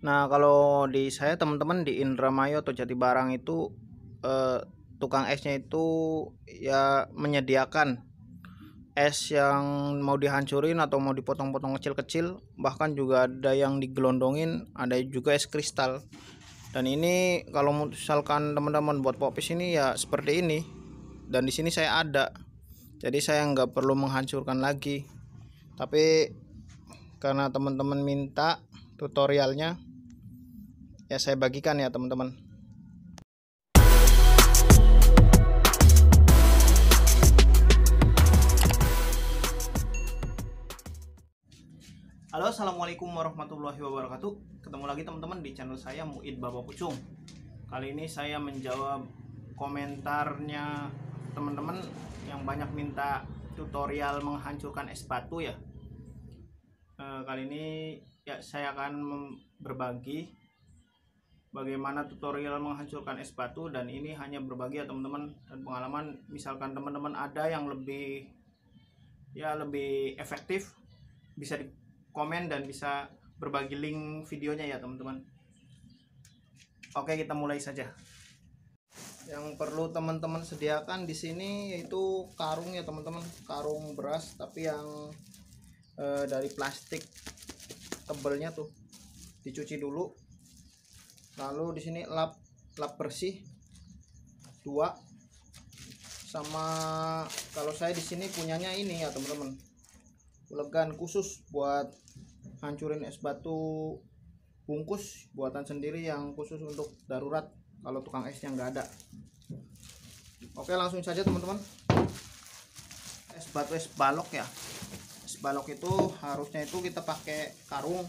Nah, kalau di saya teman-teman di Indramayu atau Jatibarang itu tukang esnya itu ya menyediakan es yang mau dihancurin atau mau dipotong-potong kecil-kecil, bahkan juga ada yang digelondongin, ada juga es kristal. Dan ini kalau misalkan teman-teman buat popis ini ya seperti ini. Dan di sini saya ada. Jadi saya nggak perlu menghancurkan lagi. Tapi karena teman-teman minta tutorialnya, ya saya bagikan ya teman-teman. Halo, assalamualaikum warahmatullahi wabarakatuh. Ketemu lagi teman-teman di channel saya Muid Bapak Pucung. Kali ini saya menjawab komentarnya teman-teman yang banyak minta tutorial menghancurkan es batu ya. Kali ini ya saya akan berbagi bagaimana tutorial menghancurkan es batu, dan ini hanya berbagi ya teman-teman, dan pengalaman. Misalkan teman-teman ada yang lebih efektif, bisa di komen dan bisa berbagi link videonya ya teman-teman. Oke, kita mulai saja. Yang perlu teman-teman sediakan di sini yaitu karung ya teman-teman, karung beras tapi yang dari plastik tebelnya tuh, dicuci dulu. Lalu di sini lap bersih 2, sama kalau saya di sini punyanya ini ya teman-teman, ulegan khusus buat hancurin es batu, bungkus buatan sendiri yang khusus untuk darurat kalau tukang esnya nggak ada. Oke, langsung saja teman-teman. Es batu, es balok ya. Es balok itu harusnya itu kita pakai karung,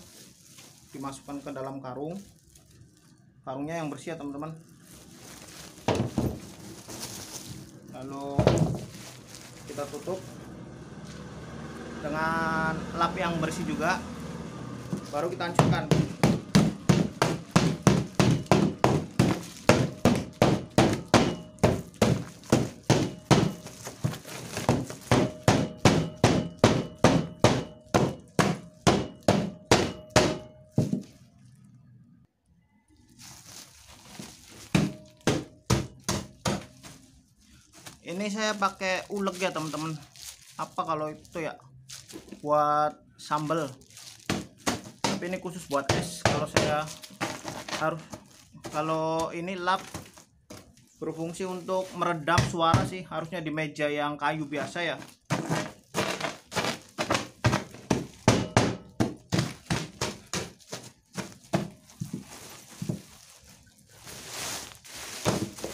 dimasukkan ke dalam karung. Karungnya yang bersih ya teman-teman. Lalu kita tutup dengan lap yang bersih juga, baru kita hancurkan. Ini saya pakai uleg ya teman-teman. Apa kalau itu ya buat sambal, tapi ini khusus buat es. Kalau ini lap berfungsi untuk meredam suara sih, harusnya di meja yang kayu biasa ya.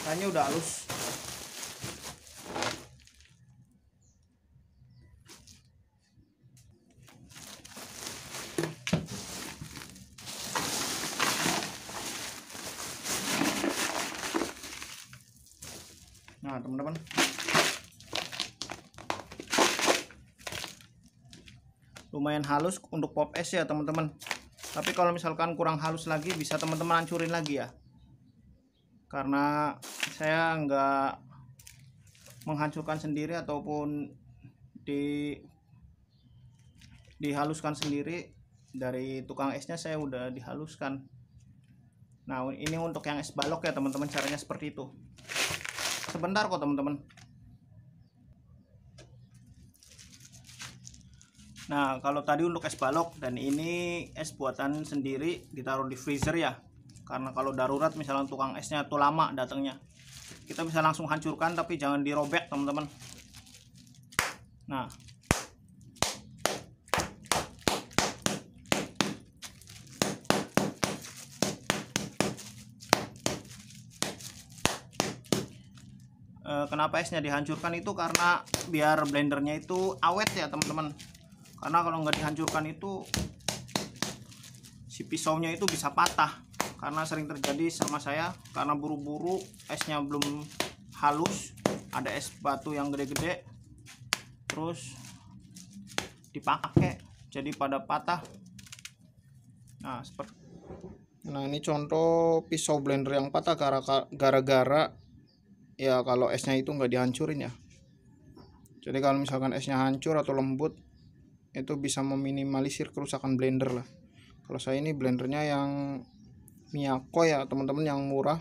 Kayaknya udah halus. Nah teman-teman, lumayan halus untuk pop es ya teman-teman. Tapi kalau misalkan kurang halus lagi, bisa teman-teman hancurin lagi ya, karena saya nggak menghancurkan sendiri ataupun dihaluskan sendiri. Dari tukang esnya saya udah dihaluskan. Nah ini untuk yang es balok ya teman-teman, caranya seperti itu. Sebentar kok teman-teman. Nah kalau tadi untuk es balok, dan ini es buatan sendiri, ditaruh di freezer ya, karena kalau darurat misalnya tukang esnya tuh lama datangnya, kita bisa langsung hancurkan, tapi jangan dirobek teman-teman. Nah kenapa esnya dihancurkan itu karena biar blendernya itu awet ya teman-teman. Karena kalau nggak dihancurkan itu si pisaunya itu bisa patah, karena sering terjadi sama saya. Karena buru-buru, esnya belum halus, ada es batu yang gede-gede, terus dipakai jadi pada patah. Nah seperti, nah ini contoh pisau blender yang patah gara-gara ya kalau esnya itu nggak dihancurin ya. Jadi kalau misalkan esnya hancur atau lembut, itu bisa meminimalisir kerusakan blender lah. Kalau saya ini blendernya yang Miyako ya teman-teman, yang murah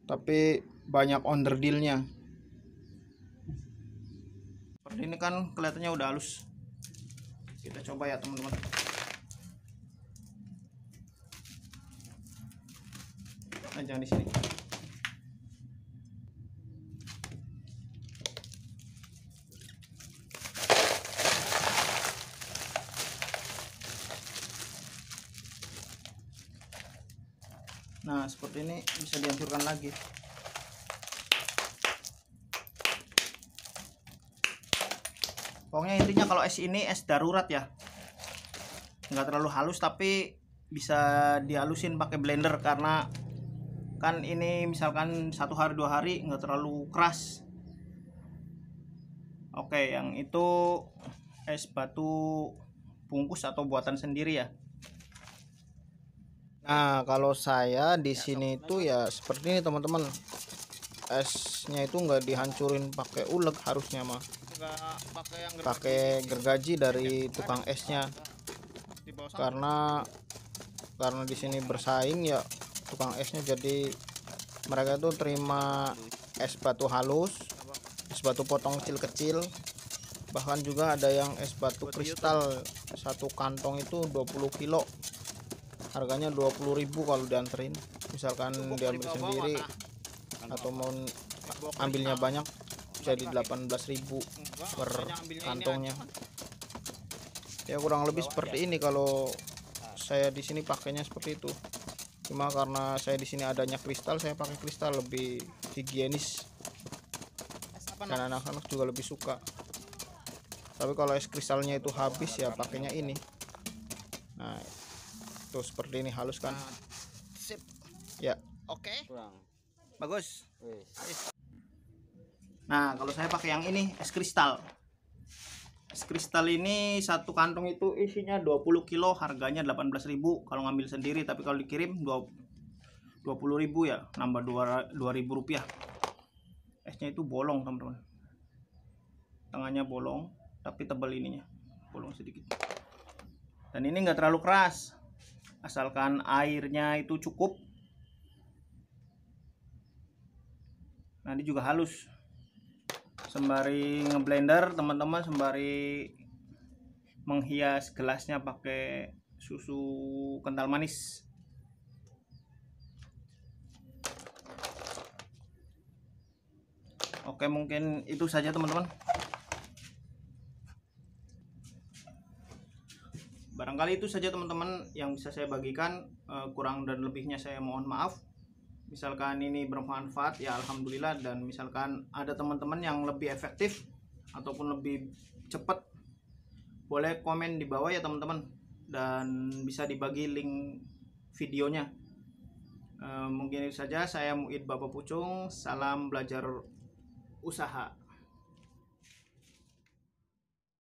tapi banyak onderdilnya. Seperti ini kan kelihatannya udah halus. Kita coba ya teman-teman. Nah, jangan di sini. Nah, seperti ini bisa dihancurkan lagi. Pokoknya intinya kalau es ini es darurat ya, nggak terlalu halus tapi bisa dihalusin pakai blender, karena kan ini misalkan 1 hari 2 hari nggak terlalu keras. Oke, yang itu es batu bungkus atau buatan sendiri ya. Nah, kalau saya di sini itu ya seperti ini teman-teman. Esnya itu nggak dihancurin pakai uleg, harusnya mah pakai gergaji dari tukang esnya. Karena di sini bersaing ya tukang esnya, jadi mereka tuh terima es batu halus, es batu potong kecil-kecil, bahkan juga ada yang es batu kristal. Satu kantong itu 20 kilo, harganya 20.000 kalau dianterin. Misalkan diambil sendiri atau mau ambilnya banyak jadi 18.000 per kantongnya. Ya kurang lebih seperti ini kalau saya di sini pakainya seperti itu. Cuma karena saya di sini adanya kristal, saya pakai kristal, lebih higienis dan anak-anak juga lebih suka. Tapi kalau es kristalnya itu habis ya pakainya ini. Nah, tuh seperti ini, halus kan? Sip. Ya, oke. Bagus. Nah, kalau saya pakai yang ini es kristal. Es kristal ini satu kantong itu isinya 20 kilo, harganya 18.000 kalau ngambil sendiri, tapi kalau dikirim 20.000 ya, nambah 2.000 rupiah. Esnya itu bolong teman-teman, tengahnya bolong tapi tebal ininya, bolong sedikit. Dan ini enggak terlalu keras, asalkan airnya itu cukup. Nah, ini juga halus. Sembari ngeblender teman-teman, sembari menghias gelasnya pakai susu kental manis. Oke, mungkin itu saja teman-teman. Barangkali itu saja teman-teman yang bisa saya bagikan. Kurang dan lebihnya saya mohon maaf. Misalkan ini bermanfaat ya alhamdulillah, dan misalkan ada teman-teman yang lebih efektif ataupun lebih cepat, boleh komen di bawah ya teman-teman, dan bisa dibagi link videonya. Mungkin itu saja. Saya Muid Bapak Pucung, salam belajar usaha.